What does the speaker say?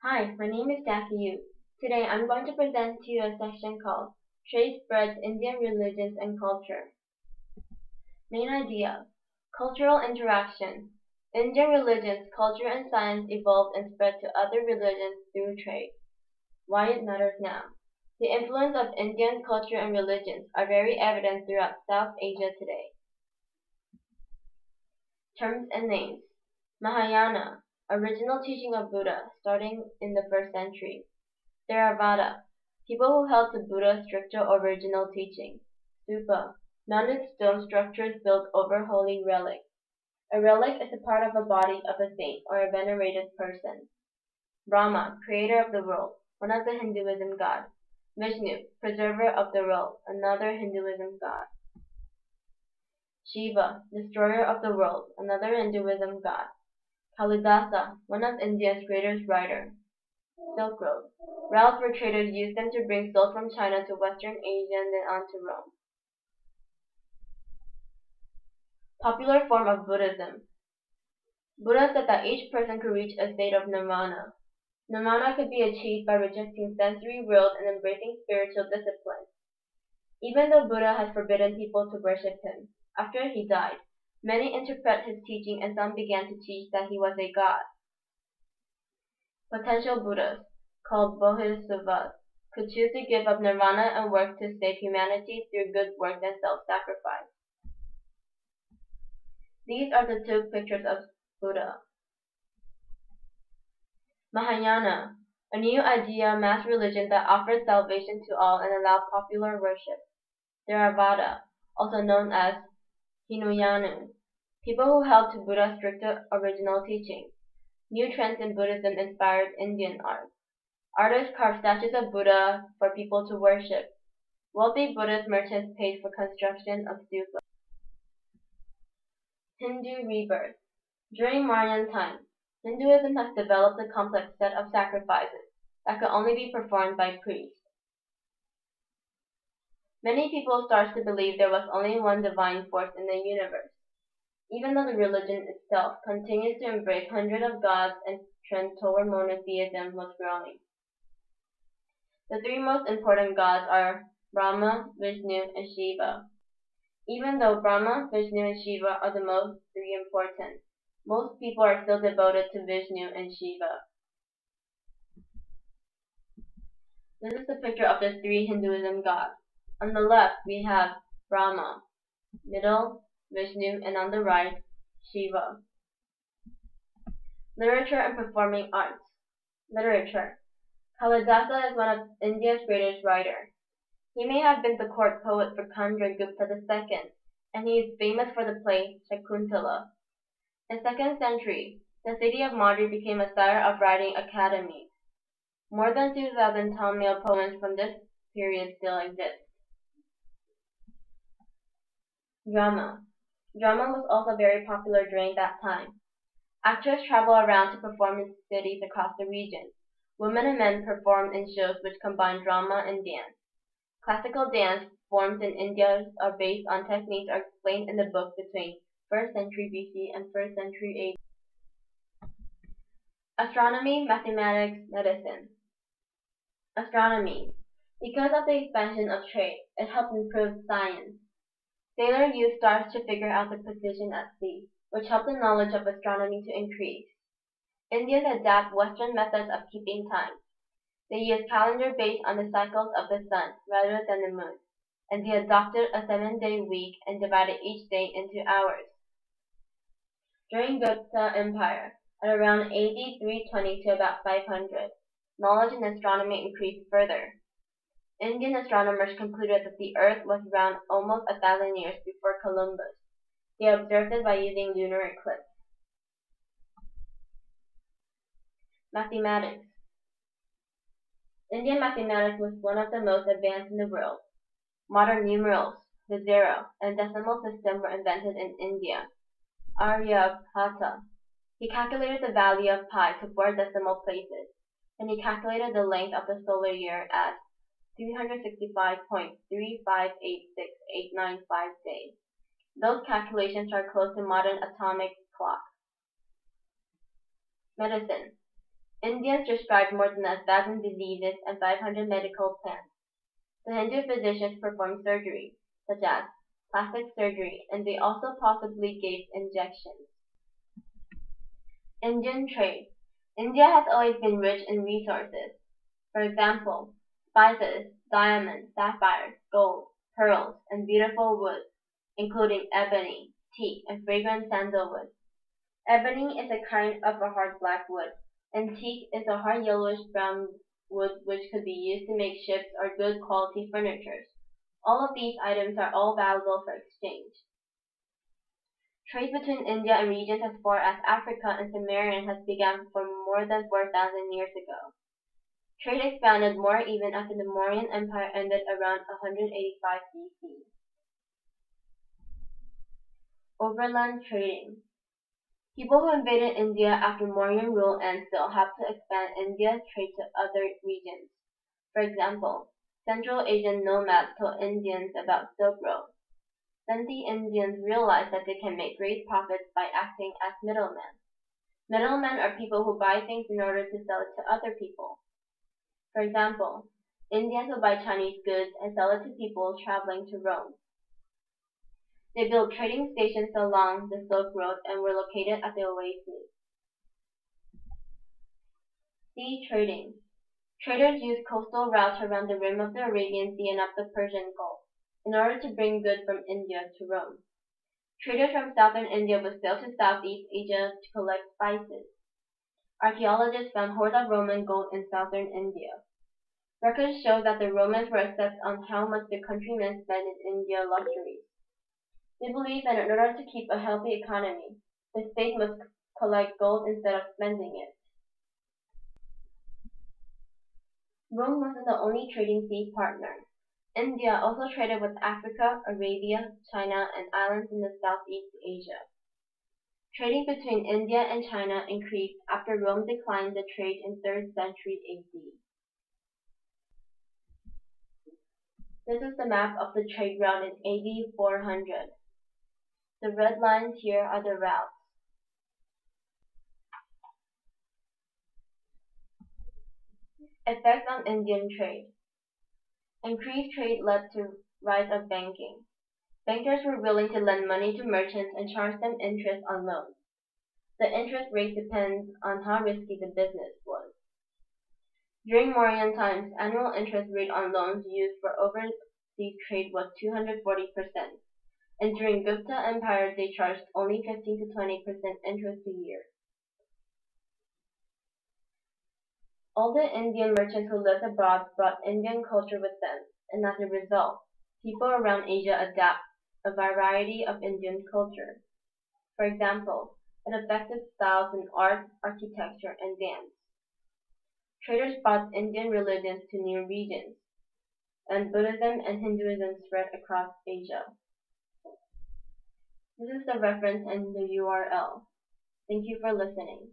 Hi, my name is Jackie Yu. Today I'm going to present to you a section called Trade Spreads Indian Religions and Culture. Main idea: cultural interaction. Indian religions, culture, and science evolved and spread to other religions through trade. Why it matters now. The influence of Indian culture and religions are very evident throughout South Asia today. Terms and names. Mahayana, original teaching of Buddha, starting in the 1st century. Theravada, people who held to Buddha's stricter original teaching. Stupa, mounted stone structures built over holy relics. A relic is a part of a body of a saint or a venerated person. Brahma, creator of the world, one of the Hinduism gods. Vishnu, preserver of the world, another Hinduism god. Shiva, destroyer of the world, another Hinduism god. Kalidasa, one of India's greatest writers. Silk Road. Routes where traders used them to bring silk from China to Western Asia and then on to Rome. Popular form of Buddhism. Buddha said that each person could reach a state of nirvana. Nirvana could be achieved by rejecting sensory world and embracing spiritual discipline. Even though Buddha has forbidden people to worship him, after he died, many interpret his teaching and some began to teach that he was a god. Potential Buddhas, called Bodhisattvas, could choose to give up nirvana and work to save humanity through good works and self-sacrifice. These are the two pictures of Buddha. Mahayana, a new idea mass religion that offers salvation to all and allows popular worship. Theravada, also known as Hinayana, people who held to Buddha's stricter original teaching. New trends in Buddhism inspired Indian art. Artists carved statues of Buddha for people to worship. Wealthy Buddhist merchants paid for construction of stupas. Hindu rebirth. During Mauryan times, Hinduism has developed a complex set of sacrifices that could only be performed by priests. Many people started to believe there was only one divine force in the universe, even though the religion itself continues to embrace hundreds of gods and trend toward monotheism was growing. The three most important gods are Brahma, Vishnu, and Shiva. Even though Brahma, Vishnu, and Shiva are the most three important, most people are still devoted to Vishnu and Shiva. This is a picture of the three Hinduism gods. On the left, we have Brahma, middle, Vishnu, and on the right, Shiva. Literature and performing arts. Literature. Kalidasa is one of India's greatest writers. He may have been the court poet for Chandragupta II, and he is famous for the play Shakuntala. In 2nd century, the city of Madri became a center of writing academy. More than 2,000 Tamil poems from this period still exist. Drama. Drama was also very popular during that time. Actors travel around to perform in cities across the region. Women and men performed in shows which combine drama and dance. Classical dance forms in India are based on techniques are explained in the book between 1st century BC and 1st century AD. Astronomy, mathematics, medicine. Astronomy. Because of the expansion of trade, it helped improve science. Sailors used stars to figure out the position at sea, which helped the knowledge of astronomy to increase. Indians adapt Western methods of keeping time. They use calendar based on the cycles of the sun rather than the moon, and they adopted a 7-day week and divided each day into hours. During Gupta Empire, at around AD 320 to about 500, knowledge in astronomy increased further. Indian astronomers concluded that the Earth was round almost 1,000 years before Columbus. They observed it by using lunar eclipse. Mathematics. Indian mathematics was one of the most advanced in the world. Modern numerals, the zero, and decimal system were invented in India. Aryabhata. He calculated the value of pi to 4 decimal places, and he calculated the length of the solar year as 365.3586895 days. Those calculations are close to modern atomic clock. Medicine. Indians prescribed more than 1,000 diseases and 500 medical plants. The Hindu physicians performed surgery, such as plastic surgery, and they also possibly gave injections. Indian trade. India has always been rich in resources. For example, spices, diamonds, sapphires, gold, pearls, and beautiful woods, including ebony, teak, and fragrant sandalwood. Ebony is a kind of a hard black wood, and teak is a hard yellowish-brown wood which could be used to make ships or good quality furniture. All of these items are all valuable for exchange. Trade between India and regions as far as Africa and Sumerian has begun for more than 4,000 years ago. Trade expanded more even after the Mauryan Empire ended around 185 BC. Overland trading. People who invaded India after Mauryan rule and still helped to expand India's trade to other regions. For example, Central Asian nomads told Indians about Silk Road. Then the Indians realized that they can make great profits by acting as middlemen. Middlemen are people who buy things in order to sell it to other people. For example, Indians will buy Chinese goods and sell it to people traveling to Rome. They built trading stations along the Silk Road and were located at the oases. Sea trading. Traders used coastal routes around the rim of the Arabian Sea and up the Persian Gulf in order to bring goods from India to Rome. Traders from southern India would sail to Southeast Asia to collect spices. Archaeologists found hoards of Roman gold in southern India. Records show that the Romans were assessed on how much the countrymen spent in India luxuries. They believed that in order to keep a healthy economy, the state must collect gold instead of spending it. Rome wasn't the only trading sea partner. India also traded with Africa, Arabia, China, and islands in the Southeast Asia. Trading between India and China increased after Rome declined the trade in 3rd century AD. This is the map of the trade route in AD 400. The red lines here are the routes. Effects on Indian trade. Increased trade led to rise of banking. Bankers were willing to lend money to merchants and charge them interest on loans. The interest rate depends on how risky the business was. During Mauryan times, annual interest rate on loans used for overseas trade was 240%, and during Gupta Empire they charged only 15 to 20% interest a year. All the Indian merchants who lived abroad brought Indian culture with them, and as a result, people around Asia adapt a variety of Indian culture. For example, it affected styles in art, architecture, and dance. Traders brought Indian religions to new regions, and Buddhism and Hinduism spread across Asia. This is the reference and the URL. Thank you for listening.